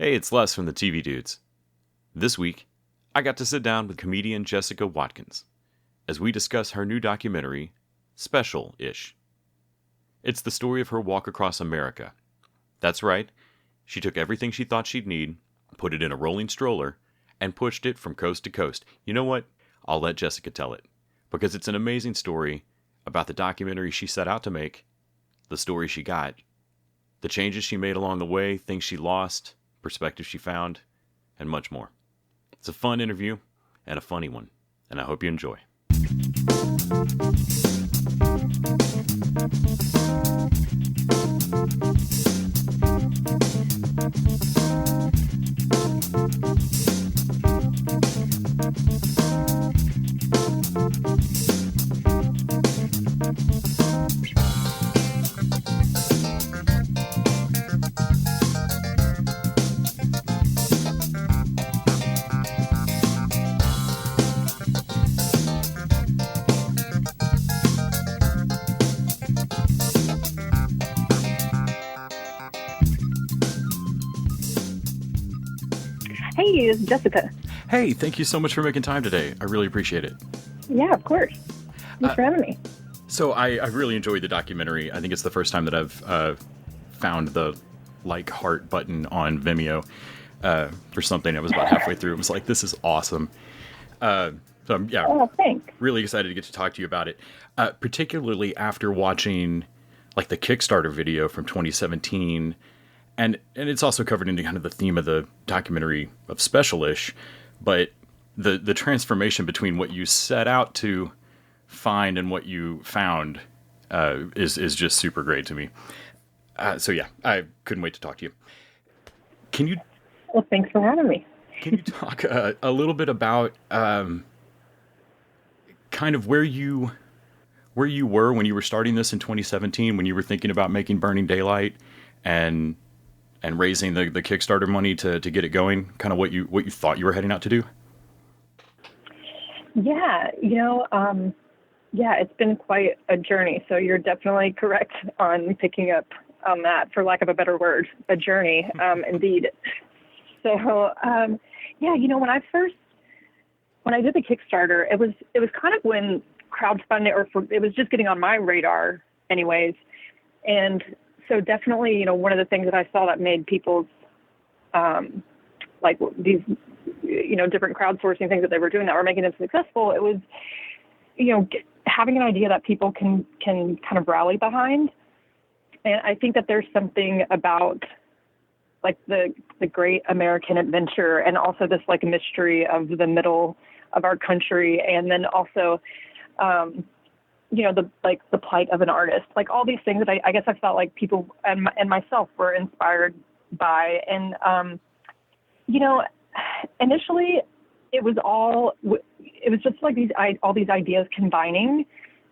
Hey, it's Les from the TV Dudes. This week, I got to sit down with comedian Jessica Watkins as we discuss her new documentary, Special-ish. It's the story of her walk across America. That's right, she took everything she thought she'd need, put it in a rolling stroller, and pushed it from coast to coast. You know what? I'll let Jessica tell it, because it's an amazing story about the documentary she set out to make, the story she got, the changes she made along the way, things she lost, perspective she found, and much more. It's a fun interview and a funny one, and I hope you enjoy. Hey, this is Jessica. Hey, thank you so much for making time today. I really appreciate it. Yeah, of course. Thanks for having me. So I really enjoyed the documentary. I think it's the first time that I've found the like heart button on Vimeo for something. I was about halfway through. It was like, this is awesome. So I'm Thanks. really excited to get to talk to you about it, particularly after watching like the Kickstarter video from 2017. And it's also covered into kind of the theme of the documentary of Special-ish, but the transformation between what you set out to find and what you found is just super great to me. So yeah, I couldn't wait to talk to you. Can you? Well, thanks for having me. Can you talk a little bit about kind of where you were when you were starting this in 2017, when you were thinking about making Burning Daylight and raising the Kickstarter money to get it going, kind of what you thought you were heading out to do? Yeah, it's been quite a journey. So you're definitely correct on picking up on that, for lack of a better word, a journey, indeed. So, when I did the Kickstarter, it was kind of when crowdfunding, it was just getting on my radar anyways. And so definitely, one of the things that I saw that made people's, like these, different crowdsourcing things that they were doing that were making them successful, it was, having an idea that people can kind of rally behind. And I think that there's something about like the great American adventure and also this like mystery of the middle of our country. And then also, the plight of an artist, like all these things that I guess I felt like people and myself were inspired by. And, initially it was just like all these ideas combining.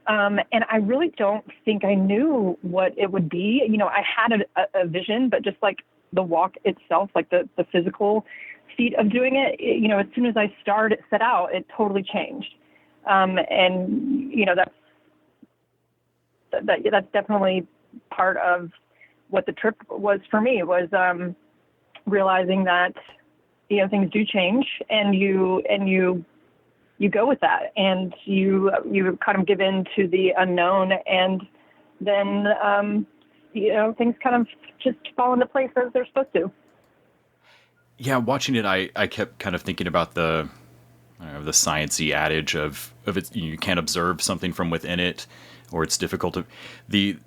And I really don't think I knew what it would be. I had a vision, but just like the walk itself, like the physical feat of doing it, as soon as I set out, it totally changed. That's definitely part of what the trip was for me, was realizing that things do change, and you go with that, and you kind of give in to the unknown, and then things kind of just fall into place as they're supposed to. Yeah, watching it, I kept kind of thinking about the Sciency adage of it, you can't observe something from within it, or it's difficult to the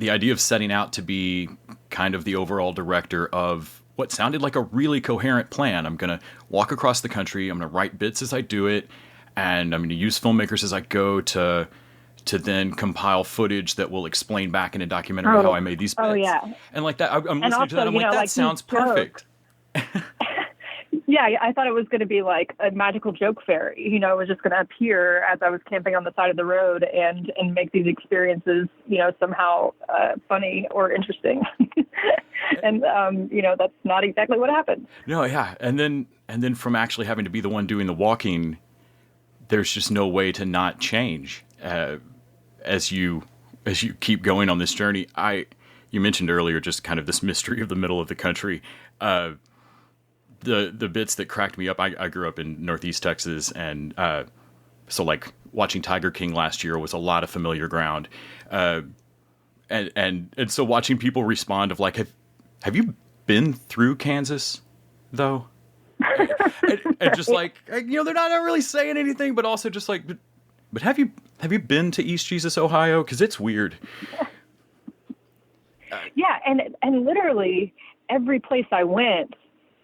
idea of setting out to be kind of the overall director of what sounded like a really coherent plan. I'm going to walk across the country, I'm going to write bits as I do it, and I'm going to use filmmakers as I go to then compile footage that will explain back in a documentary how I made these bits. Oh, yeah. And like that, I'm listening to that, I'm like, that sounds perfect. Yeah, I thought it was going to be like a magical joke fairy. It was just going to appear as I was camping on the side of the road and make these experiences, somehow funny or interesting. And that's not exactly what happened. No, yeah, and then from actually having to be the one doing the walking, there's just no way to not change as you keep going on this journey. You mentioned earlier just kind of this mystery of the middle of the country. the bits that cracked me up. I grew up in Northeast Texas, and so like watching Tiger King last year was a lot of familiar ground, and so watching people respond of like, have you been through Kansas though? and just like, they're not really saying anything, but also just like, but have you been to East Jesus, Ohio? Because it's weird. Yeah, and literally every place I went,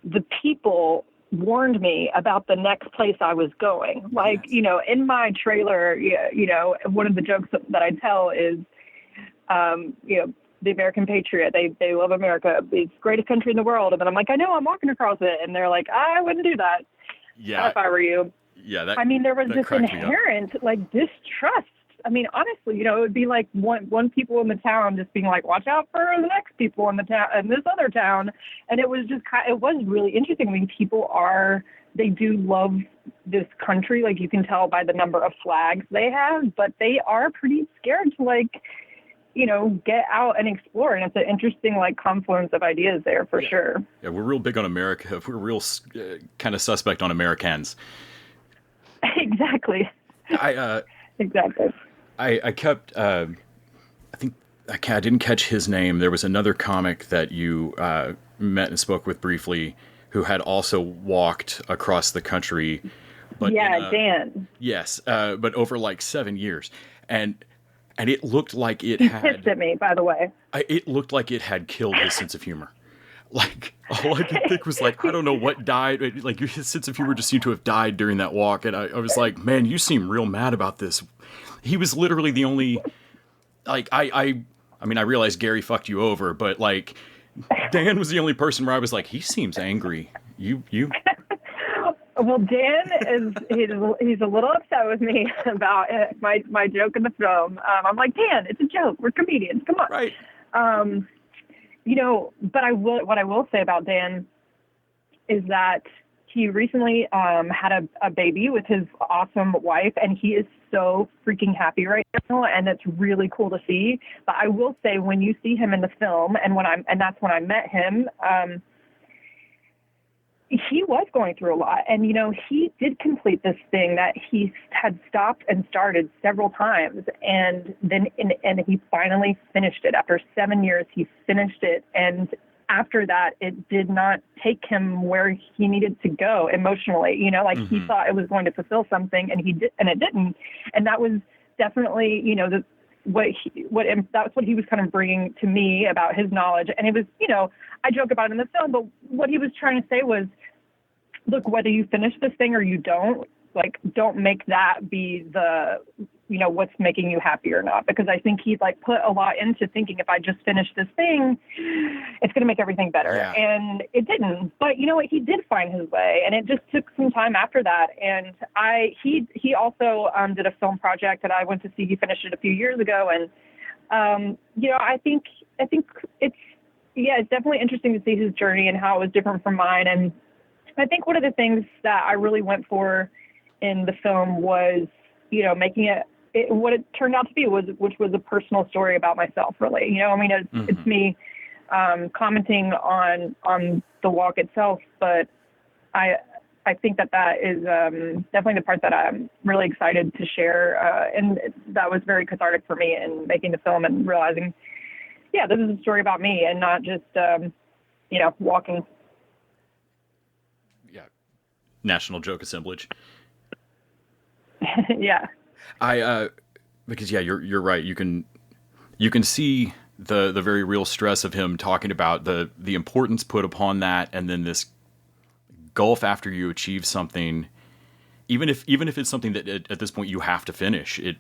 the people warned me about the next place I was going. Like, Yes. in my trailer, one of the jokes that I tell is, the American patriot, they love America. It's the greatest country in the world. And then I'm like, I know, I'm walking across it. And they're like, I wouldn't do that. Yeah. If I were you. Yeah. There was this inherent like distrust. I mean, honestly, it would be like one people in the town just being like, watch out for the next people in the town, in this other town. And it was just it was really interesting. I mean, they do love this country. Like, you can tell by the number of flags they have, but they are pretty scared to like, get out and explore. And it's an interesting like confluence of ideas there for sure. Yeah. We're real big on America. We're real kind of suspect on Americans. Exactly. Exactly. I kept, I think, I didn't catch his name. There was another comic that you met and spoke with briefly who had also walked across the country. But Dan. Yes, but over like 7 years. And it looked like it He had... pissed at me, by the way. It looked like it had killed his sense of humor. Like, all I could think was like, I don't know what died. Like, his sense of humor just seemed to have died during that walk. And I was like, man, you seem real mad about this. He was literally the only, like, I mean, I realized Gary fucked you over, but like, Dan was the only person where I was like, he seems angry. You. Well, Dan he's a little upset with me about my joke in the film. I'm like, Dan, it's a joke. We're comedians. Come on. Right. But what I will say about Dan is that he recently had a baby with his awesome wife, and he is so freaking happy right now, and it's really cool to see. But I will say, when you see him in the film, and that's when I met him, he was going through a lot. And, he did complete this thing that he had stopped and started several times. And then, and he finally finished it. After 7 years, he finished it. And after that, it did not take him where he needed to go emotionally. He thought it was going to fulfill something, and it didn't. And that was definitely, that's what he was kind of bringing to me about his knowledge. And it was, I joke about it in the film, but what he was trying to say was, look, whether you finish this thing or you don't make that be the, what's making you happy or not. Because I think he put a lot into thinking, if I just finish this thing, it's going to make everything better. Yeah. And it didn't. But you know what? He did find his way, and it just took some time after that. And he also did a film project that I went to see. He finished it a few years ago. And, I think it's definitely interesting to see his journey and how it was different from mine. And I think one of the things that I really went for in the film was, making it what it turned out to be, which was a personal story about myself, really. It's me commenting on the walk itself, but I think that is definitely the part that I'm really excited to share, and that was very cathartic for me in making the film and realizing, this is a story about me and not just walking. Yeah, National Joke Assemblage. Yeah. Because you're right. You can see the very real stress of him talking about the importance put upon that, and then this gulf after you achieve something, even if it's something that at this point you have to finish. It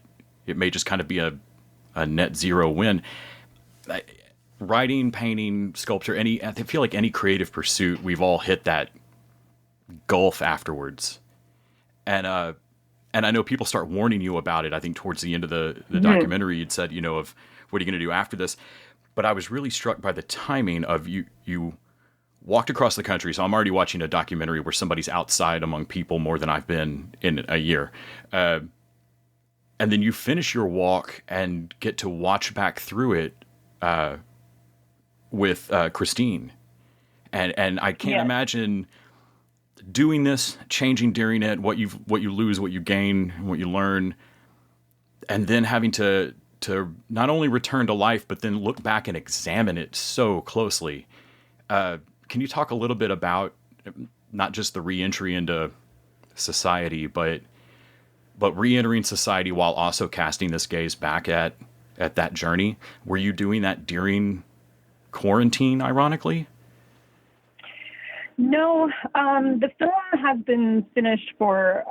may just kind of be a net zero win. Writing, painting, sculpture, I feel like any creative pursuit, we've all hit that gulf afterwards, and I know people start warning you about it. I think towards the end of the documentary, you'd said, of what are you going to do after this? But I was really struck by the timing of you walked across the country. So I'm already watching a documentary where somebody's outside among people more than I've been in a year. And then you finish your walk and get to watch back through it with Christine. And I can't imagine doing this, changing during it, what you lose, what you gain, what you learn, and then having to not only return to life, but then look back and examine it so closely. Can you talk a little bit about not just the reentry into society, but re-entering society while also casting this gaze back at that journey? Were you doing that during quarantine, ironically? No, the film has been finished for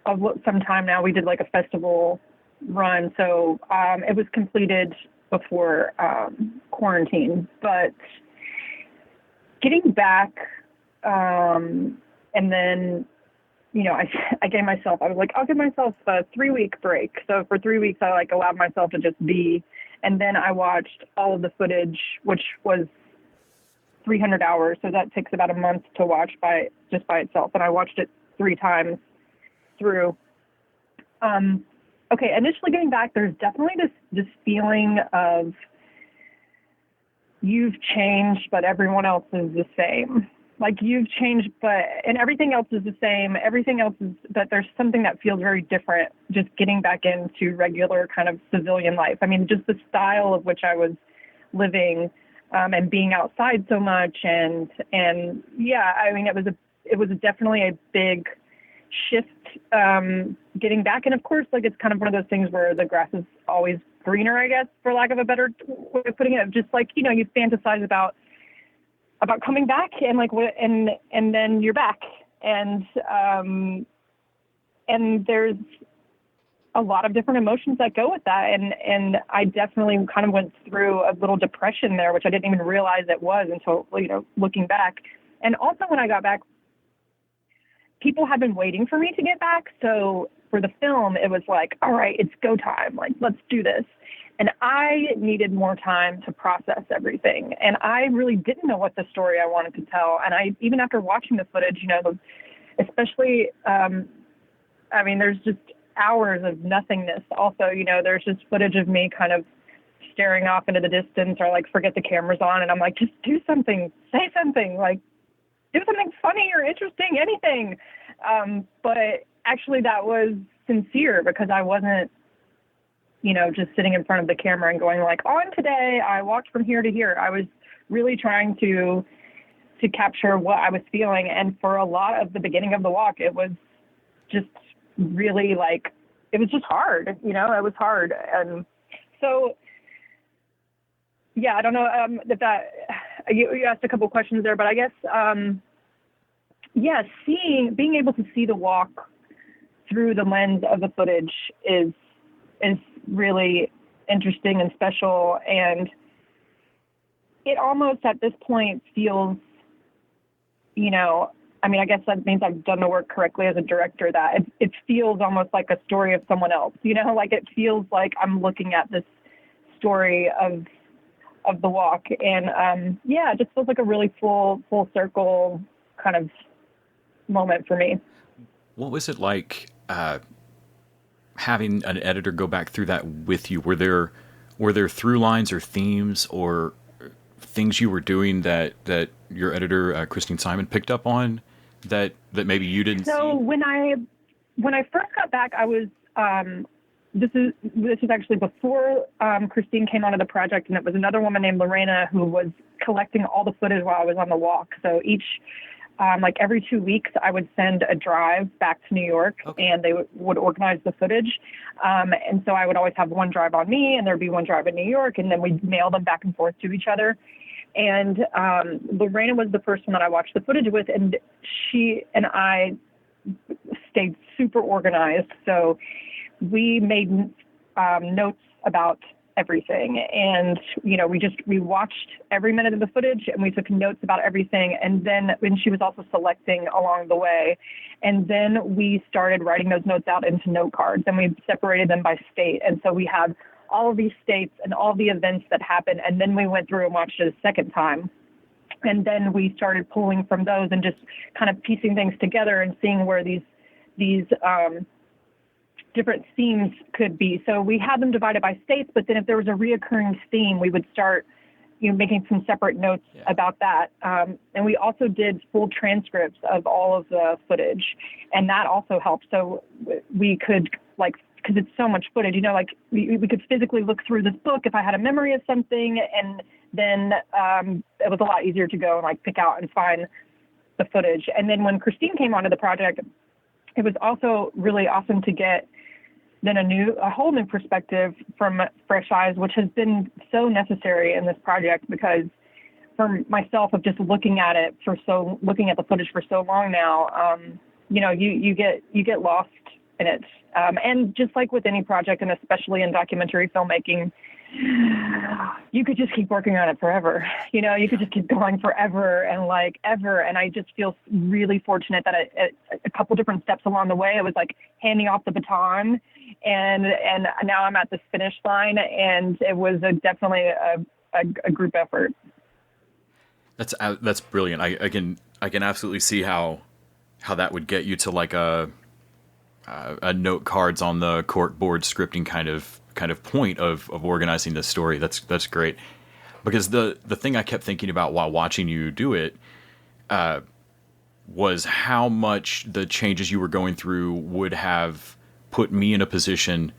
some time now. We did like a festival run, so it was completed before quarantine. But getting back, and then, you know, I gave myself, I was like, I'll give myself a 3-week break. So for 3 weeks, I like allowed myself to just be, and then I watched all of the footage, which was 300 hours. So that takes about a month to watch by itself. And I watched it 3 times through. Okay. Initially getting back, there's definitely this feeling of you've changed, but everyone else is the same. Like you've changed, and everything else is the same. Everything else is, but there's something that feels very different just getting back into regular kind of civilian life. I mean, just the style of which I was living, and being outside so much. And yeah, I mean, it was definitely a big shift, getting back. And of course, like, it's kind of one of those things where the grass is always greener, I guess, for lack of a better way of putting it. Just like, you know, you fantasize about coming back and like what, and then you're back. And there's a lot of different emotions that go with that. And I definitely kind of went through a little depression there, which I didn't even realize it was until, you know, looking back. And also when I got back, people had been waiting for me to get back. So for the film, it was like, all right, it's go time. Like, let's do this. And I needed more time to process everything. And I really didn't know what the story I wanted to tell. And even after watching the footage, you know, especially, I mean, there's just hours of nothingness. Also, you know, there's just footage of me kind of staring off into the distance, or like forget the camera's on. And I'm like, just do something, say something, like do something funny or interesting, anything. But actually that was sincere, because I wasn't, you know, just sitting in front of the camera and going like, on today I walked from here to here. I was really trying to capture what I was feeling. And for a lot of the beginning of the walk, it was just really like, it was just hard, you know, it was hard. And so, yeah, I don't know if you asked a couple of questions there, but I guess, yeah, being able to see the walk through the lens of the footage is really interesting and special. And it almost at this point feels, you know, I mean, I guess that means I've done the work correctly as a director, that it feels almost like a story of someone else, you know, like it feels like I'm looking at this story of the walk. And yeah, it just feels like a really full circle kind of moment for me. What was it like having an editor go back through that with you? Were there through lines or themes or things you were doing that your editor Christine Simon picked up on that maybe you didn't see? So when I first got back, I was this is actually before Christine came onto the project, and it was another woman named Lorena who was collecting all the footage while I was on the walk. So each like every 2 weeks, I would send a drive back to New York, okay, and they would organize the footage. And so I would always have one drive on me, and there'd be one drive in New York, and then we'd mail them back and forth to each other. And Lorena was the first one that I watched the footage with, and she and I stayed super organized. So we made notes about everything. And, you know, we watched every minute of the footage, and we took notes about everything. And then when she was also selecting along the way, and then we started writing those notes out into note cards, and we separated them by state. And so we had all of these states and all the events that happened. And then we went through and watched it a second time. And then we started pulling from those and just kind of piecing things together and seeing where these different themes could be. So we had them divided by states, but then if there was a reoccurring theme, we would start making some separate notes about that. And we also did full transcripts of all of the footage, and that also helped. So we could because it's so much footage, we could physically look through this book if I had a memory of something, and then it was a lot easier to go and pick out and find the footage. And then when Christine came onto the project, it was also really awesome to get then a whole new perspective from fresh eyes, which has been so necessary in this project, because for myself of just looking at the footage for so long now, you get lost in it. And just like with any project, and especially in documentary filmmaking, you could just keep working on it forever. You could just keep going forever and ever. And I just feel really fortunate that a couple different steps along the way, it was handing off the baton, and now I'm at this finish line, and it was definitely a group effort. That's brilliant. I can absolutely see how that would get you to a note cards on the cork board scripting kind of point of organizing this story. That's great, because the thing I kept thinking about while watching you do it was how much the changes you were going through would have put me in a position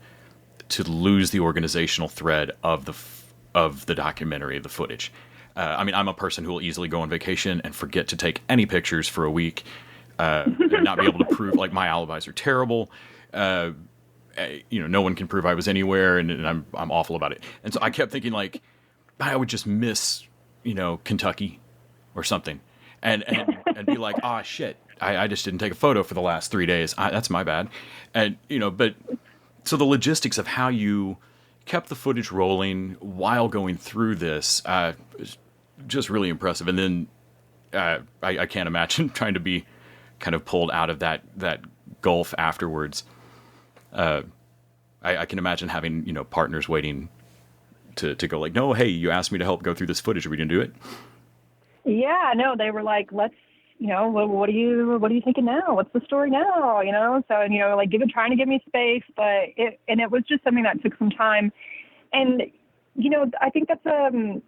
to lose the organizational thread of the documentary, the footage. I'm a person who will easily go on vacation and forget to take any pictures for a week, and not be able to prove my alibis are terrible. No one can prove I was anywhere, and I'm awful about it. And so I kept thinking I would just miss, Kentucky or something, and be like, shit, I just didn't take a photo for the last 3 days. That's my bad. And, but so the logistics of how you kept the footage rolling while going through this, is just really impressive. And then, I can't imagine trying to be kind of pulled out of that gulf afterwards. I can imagine having, partners waiting to go no, hey, you asked me to help go through this footage. Are we going to do it? Yeah, no, they were let's, what are you thinking now? What's the story now? So, trying to give me space, but it was just something that took some time. And, I think that's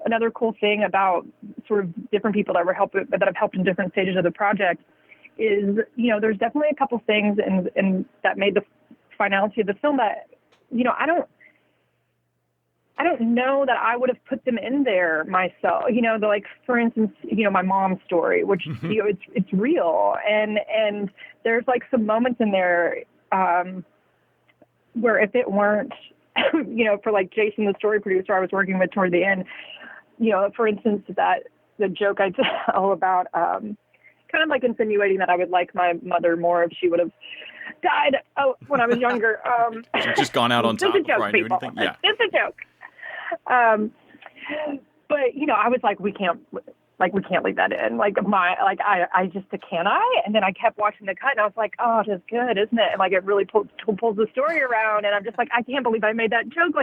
another cool thing about sort of different people that have helped in different stages of the project is, there's definitely a couple things and that made the finality of the film that, I don't know that I would have put them in there myself. For instance, my mom's story, which it's real, and there's some moments in there where if it weren't, for Jason, the story producer I was working with toward the end, for instance, that the joke I tell about kind of insinuating that I would like my mother more if she would have died when I was younger. She's just gone out on top before I knew anything. Yeah, it's a joke. But I was we can't leave that in. I just can't. And then I kept watching the cut, and I was oh, it is good, isn't it? And it really pulls the story around, and I'm just I can't believe I made that joke.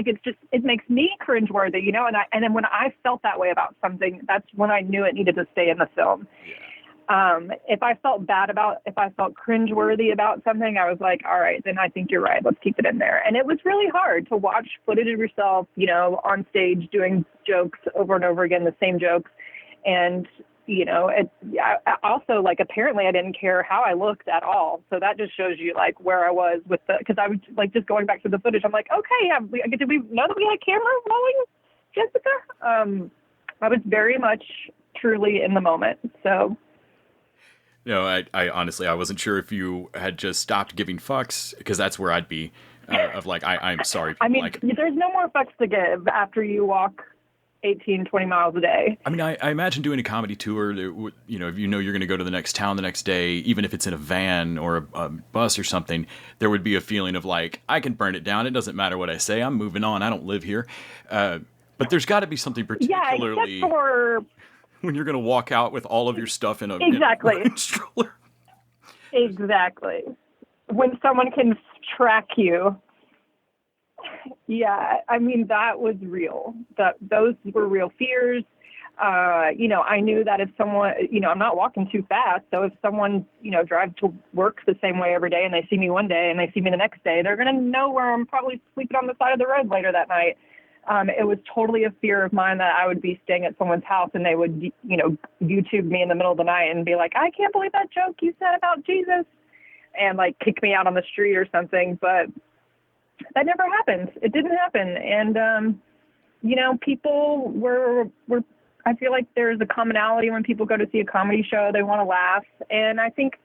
It makes me cringeworthy, And then when I felt that way about something, that's when I knew it needed to stay in the film. Yeah. If I felt cringeworthy about something, I was all right, then I think you're right. Let's keep it in there. And it was really hard to watch footage of yourself, on stage doing jokes over and over again, the same jokes. And, also apparently I didn't care how I looked at all. So that just shows you where I was with because I was just going back to the footage. I'm okay, yeah, did we know that we had a camera rolling, Jessica? I was very much truly in the moment. So. No, I honestly, I wasn't sure if you had just stopped giving fucks, because that's where I'd be, I'm sorry. People, there's no more fucks to give after you walk 18, 20 miles a day. I imagine doing a comedy tour, if you're going to go to the next town the next day, even if it's in a van or a bus or something, there would be a feeling of I can burn it down. It doesn't matter what I say. I'm moving on. I don't live here. But there's got to be something particularly... Yeah, except for... when you're going to walk out with all of your stuff in a stroller. Exactly. When someone can track you. Yeah, that was real. Those were real fears. I knew that if someone, I'm not walking too fast. So if someone, drives to work the same way every day and they see me one day and they see me the next day, they're going to know where I'm probably sleeping on the side of the road later that night. It was totally a fear of mine that I would be staying at someone's house and they would, YouTube me in the middle of the night and be like, I can't believe that joke you said about Jesus, and like kick me out on the street or something. But that never happened. It didn't happen. And, people were, I feel like there's a commonality when people go to see a comedy show, they want to laugh. And I think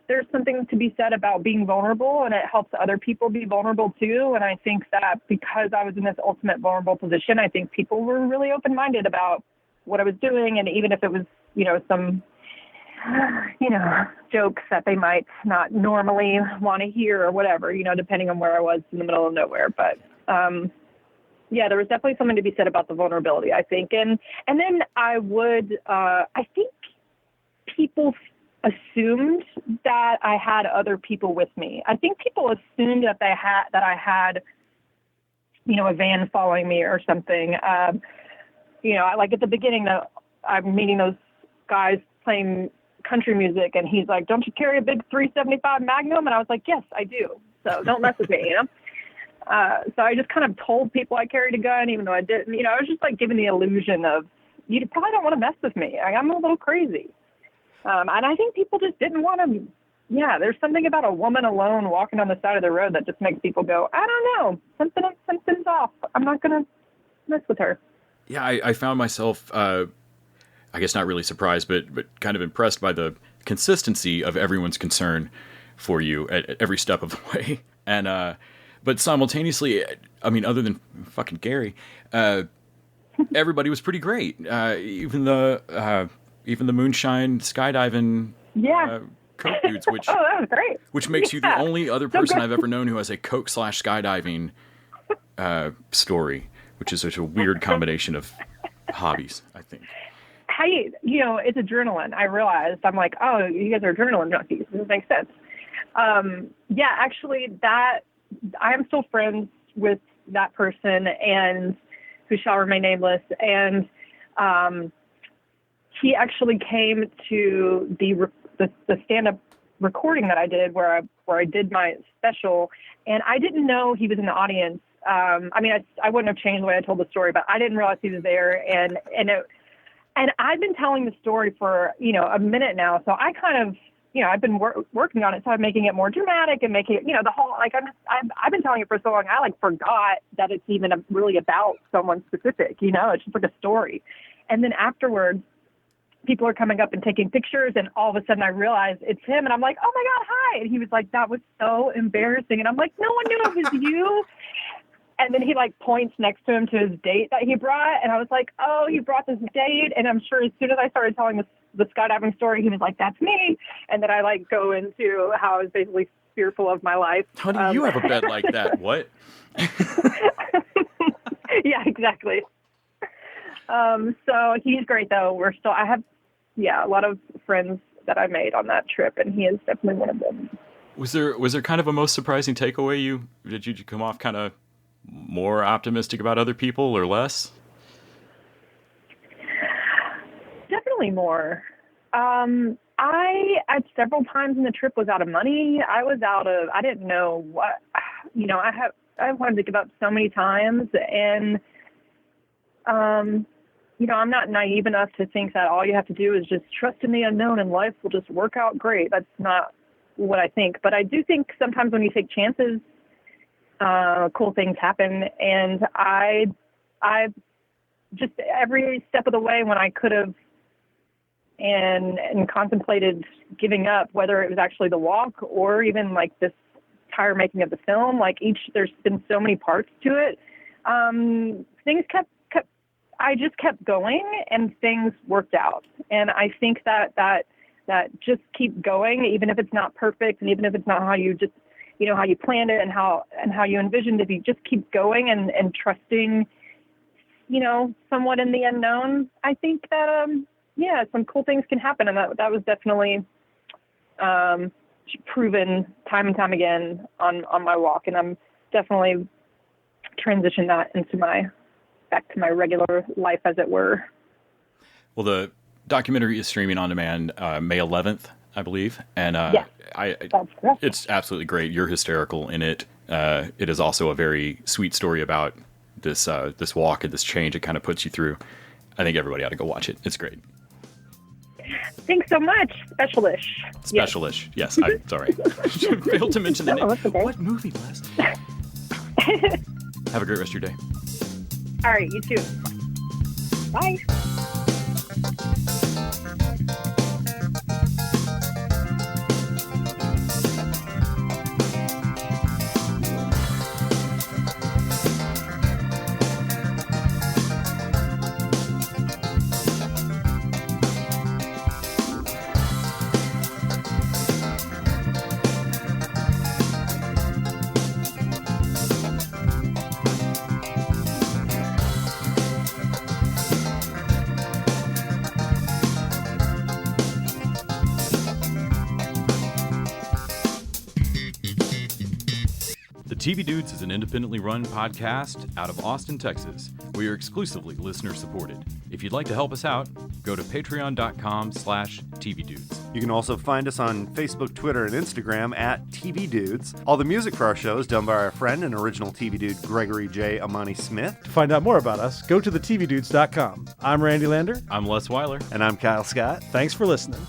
there's something to be said about being vulnerable, and it helps other people be vulnerable too. And I think that because I was in this ultimate vulnerable position, I think people were really open-minded about what I was doing. And even if it was, some, jokes that they might not normally want to hear or whatever, depending on where I was in the middle of nowhere. But, there was definitely something to be said about the vulnerability, I think. And then I think people assumed that I had other people with me. I think people assumed that I had, a van following me or something. Like at the beginning, I'm meeting those guys playing country music, and he's like, "Don't you carry a big 375 Magnum?" And I was like, "Yes, I do. So don't mess with me," So I just kind of told people I carried a gun, even though I didn't. I was just like giving the illusion of, you probably don't want to mess with me. I'm a little crazy. And I think people just didn't want to. Yeah, there's something about a woman alone walking on the side of the road that just makes people go, I don't know, something's off. I'm not going to mess with her. Yeah, I found myself, I guess not really surprised, but kind of impressed by the consistency of everyone's concern for you at every step of the way. And but simultaneously, I mean, other than fucking Gary, everybody was pretty great. Even the moonshine skydiving coke dudes, which that was great. Which makes you the only other person I've ever known who has a coke / skydiving story, which is such a weird combination of hobbies, I think. It's adrenaline. I realized, I'm like, oh, you guys are adrenaline junkies. This makes sense. Actually, that I am still friends with that person, and who shall remain nameless. And he actually came to the stand-up recording that I did where I did my special, and I didn't know he was in the audience. I wouldn't have changed the way I told the story, but I didn't realize he was there. And I've been telling the story for, a minute now. So I kind of, I've been working on it. So I'm making it more dramatic and making it, the whole, like, I've been telling it for so long. I forgot that it's even really about someone specific, it's just like a story. And then afterwards, people are coming up and taking pictures, and all of a sudden I realize it's him, and I'm like, oh my God, hi. And he was like, that was so embarrassing. And I'm like, no one knew it was you. And then he like points next to him to his date that he brought. And I was like, oh, you brought this date. And I'm sure as soon as I started telling the skydiving story, he was like, that's me. And then I like go into how I was basically fearful of my life. How do you have a bed like that? What? Yeah, exactly. So he's great though. I have, a lot of friends that I made on that trip, and he is definitely one of them. Was there kind of a most surprising takeaway? Did you come off kind of more optimistic about other people or less? Definitely more. I at several times in the trip was out of money. I didn't know what, I wanted to give up so many times, and I'm not naive enough to think that all you have to do is just trust in the unknown and life will just work out great. That's not what I think. But I do think sometimes when you take chances, cool things happen. And I just every step of the way when I could have and contemplated giving up, whether it was actually the walk or even like this entire making of the film, there's been so many parts to it. Things I just kept going, and things worked out. And I think that just keep going, even if it's not perfect, and even if it's not how you just, how you planned it and how you envisioned it, you just keep going and trusting, somewhat in the unknown. I think that, some cool things can happen. And that was definitely, proven time and time again on my walk. And I'm definitely transitioned that into back to my regular life, as it were. Well, the documentary is streaming on demand May 11th, I believe. And that's correct. It's absolutely great. You're hysterical in it. It is also a very sweet story about this walk and this change it kind of puts you through. I think everybody ought to go watch it. It's great. Thanks so much, Special-ish. Special-ish. Yes, I'm sorry. Failed to mention the name. That's okay. What movie, Les? Have a great rest of your day. All right, you too. Bye. TV Dudes is an independently run podcast out of Austin, Texas. We are exclusively listener supported. If you'd like to help us out, go to patreon.com/TVDudes. You can also find us on Facebook, Twitter, and Instagram at TV Dudes. All the music for our show is done by our friend and original TV Dude, Gregory J. Amani Smith. To find out more about us, go to thetvdudes.com. I'm Randy Lander. I'm Les Weiler. And I'm Kyle Scott. Thanks for listening.